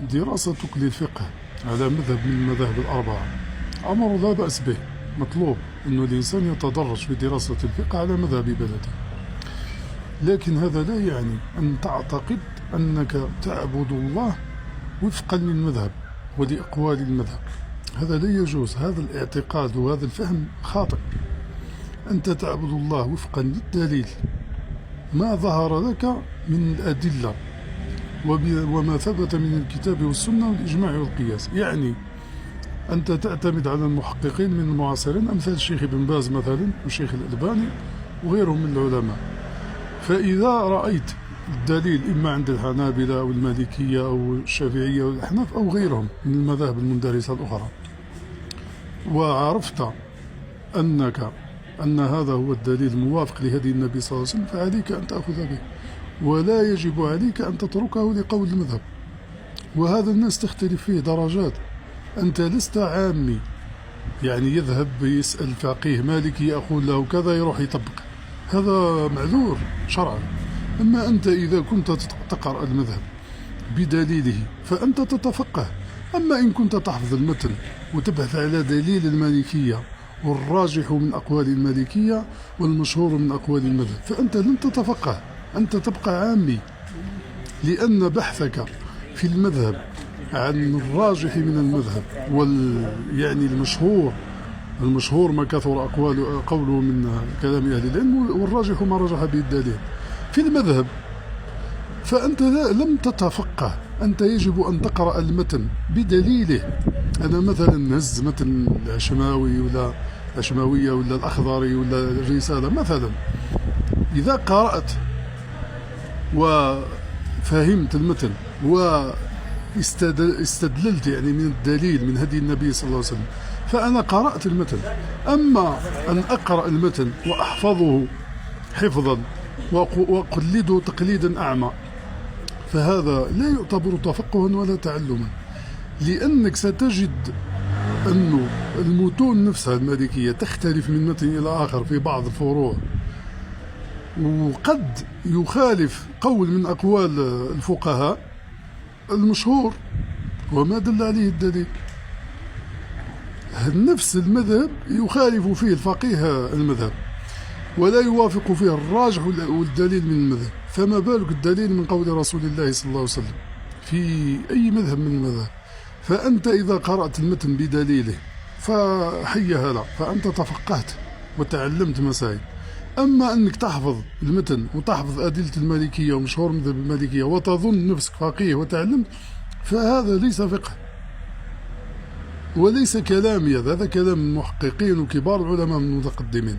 دراستك للفقه على مذهب من المذاهب الأربعة أمر لا بأس به، مطلوب أن الإنسان يتدرج في دراسة الفقه على مذهب بلده، لكن هذا لا يعني أن تعتقد أنك تعبد الله وفقا للمذهب ولأقوال المذهب. هذا لا يجوز، هذا الاعتقاد وهذا الفهم خاطئ. أنت تعبد الله وفقا للدليل، ما ظهر لك من الأدلة وما ثبت من الكتاب والسنة والإجماع والقياس. يعني أنت تعتمد على المحققين من المعاصرين أمثال الشيخ ابن باز مثلا والشيخ الألباني وغيرهم من العلماء، فإذا رأيت الدليل إما عند الحنابلة أو المالكية أو الشافعية والأحناف أو غيرهم من المذاهب المندرسة الأخرى، وعرفت أن هذا هو الدليل الموافق لهدي النبي صلى الله عليه وسلم، فعليك أن تأخذ به، ولا يجب عليك أن تتركه لقول المذهب. وهذا الناس تختلف فيه درجات، أنت لست عامي، يعني يذهب يسأل فقيه مالكي يقول له كذا يروح يطبق، هذا معذور شرعا. أما أنت إذا كنت تقرأ المذهب بدليله فأنت تتفقه. أما إن كنت تحفظ المتن وتبحث على دليل المالكية والراجح من أقوال المالكية والمشهور من أقوال المذهب فأنت لن تتفقه، أنت تبقى عامي، لأن بحثك في المذهب عن الراجح من المذهب يعني المشهور ما كثر قوله من كلام أهل العلم، والراجح ما رجح به الدليل في المذهب، فأنت لم تتفقه. أنت يجب أن تقرأ المتن بدليله. أنا مثلا نهز متن العشماوي ولا العشماوية ولا الأخضري ولا الرسالة مثلا، إذا قرأت وفهمت المتن واستدللت يعني من الدليل من هدي النبي صلى الله عليه وسلم فأنا قرأت المتن. أما أن أقرأ المتن وأحفظه حفظا وأقلده تقليدا أعمى فهذا لا يعتبر تفقها ولا تعلما، لأنك ستجد أن المتون نفسها المالكية تختلف من متن إلى آخر في بعض الفروع، وقد يخالف قول من أقوال الفقهاء المشهور وما دل عليه الدليل. نفس المذهب يخالف فيه الفقيه المذهب ولا يوافق فيه الراجح والدليل من المذهب، فما بالك الدليل من قول رسول الله صلى الله عليه وسلم في أي مذهب من المذاهب. فأنت إذا قرأت المتن بدليله فحي هلا، فأنت تفقهت وتعلمت مسائل. أما أنك تحفظ المتن وتحفظ أدلة المالكية ومشهور مذهب المالكية وتظن نفسك فقيه وتعلمت، فهذا ليس فقه وليس كلامي، هذا كلام المحققين وكبار العلماء من المتقدمين.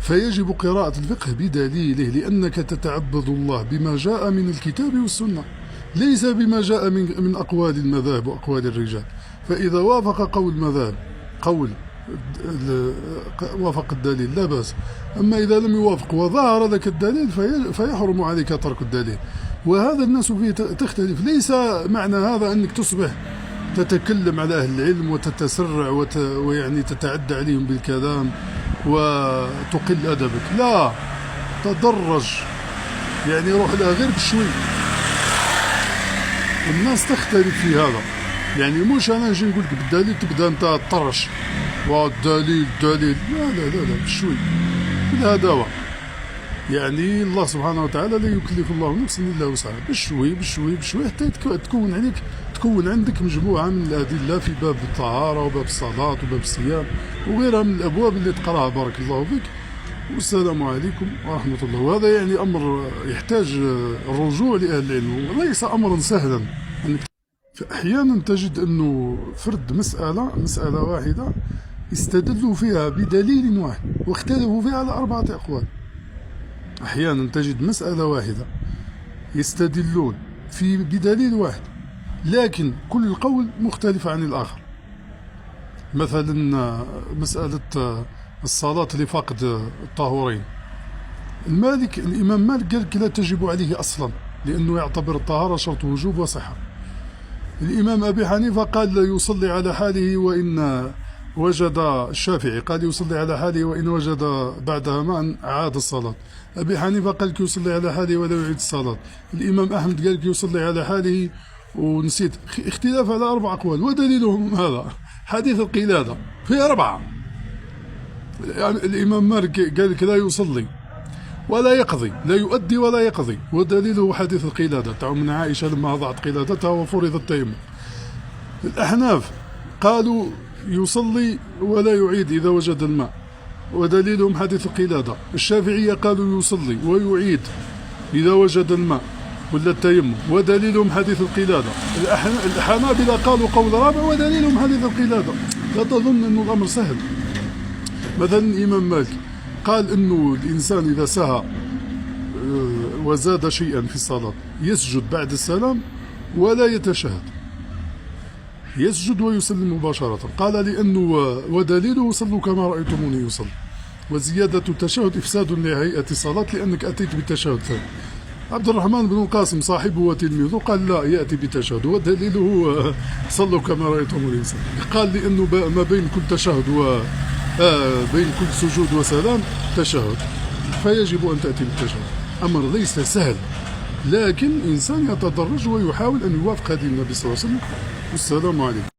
فيجب قراءة الفقه بدليله، لأنك تتعبد الله بما جاء من الكتاب والسنة ليس بما جاء من أقوال المذاهب وأقوال الرجال. فإذا وافق قول المذاهب وافق الدليل لا بأس، أما إذا لم يوافق وظهر لك الدليل فيحرم عليك ترك الدليل. وهذا الناس فيه تختلف، ليس معنى هذا أنك تصبح تتكلم على أهل العلم وتتسرع ويعني تتعدى عليهم بالكلام وتقل أدبك، لا، تدرج، يعني روح لها غير بشوي. الناس تختلف في هذا، يعني مش أنا نجي نقول لك بالدليل تبدأ أنت تطرش والدليل لا لا لا لا لا بشوي بالهداوة. يعني الله سبحانه وتعالى لا يكلف الله نفسا إلا وسعها، بشوي بشوي بشوي حتى تكون عندك مجموعة من الأدلة في باب الطهارة وباب الصلاة وباب الصيام وغيرها من الأبواب اللي تقرأها. بارك الله فيك، والسلام عليكم ورحمة الله. وهذا يعني أمر يحتاج الرجوع لأهل العلم وليس أمرا سهلا. فأحيانا تجد أنه فرد مسألة واحدة استدلوا فيها بدليل واحد واختلفوا فيها على 4 أقوال. أحيانا تجد مسألة واحدة يستدلون بدليل واحد لكن كل قول مختلف عن الآخر. مثلا مسألة الصلاة لفقد الطهورين، الإمام مالك قال لا تجب عليه أصلا لأنه يعتبر الطهارة شرط وجوب وصحة. الإمام أبي حنيفة قال لا يصلي على حاله وإن وجد، الشافعي قال يصلي على حاله وإن وجد بعدها ماء أعاد الصلاة. أبي حنيفة قال يصلي على حاله ولا يعيد الصلاة. الإمام أحمد قال يصلي على حاله ونسيت اختلاف على 4 أقوال، ودليلهم هذا حديث القلادة فيه 4. يعني الإمام مالك قال لك لا يصلي ولا يقضي، لا يؤدي ولا يقضي، ودليله حديث القلادة تاع من عائشة لما وضعت قلادتها وفرض التيمم. الأحناف قالوا يصلي ولا يعيد إذا وجد الماء، ودليلهم حديث القلادة. الشافعية قالوا يصلي ويعيد إذا وجد الماء ولا التيمم، ودليلهم حديث القلادة. الحنابلة قالوا قول رابع ودليلهم حديث القلادة. لا تظن أن الأمر سهل. مثلا الإمام مالك قال أنه الإنسان إذا سهى وزاد شيئا في الصلاة يسجد بعد السلام ولا يتشهد، يسجد ويسلم مباشرة. قال لأنه ودليله صلوا كما رأيتموني يصلي، وزيادة التشهد إفساد لهيئة الصلاة لأنك أتيت بالتشهد ثاني. عبد الرحمن بن القاسم صاحبه وتلميذه قال لا يأتي بالتشهد، ودليله صلوا كما رأيتموني يصلي. قال لأنه ما بين كل تشهد بين كل سجود وسلام تشهد، فيجب أن تأتي بالتشهد. أمر ليس سهل، لكن إنسان يتدرج ويحاول أن يوافق هدي النبي صلى الله عليه وسلم. والسلام عليكم.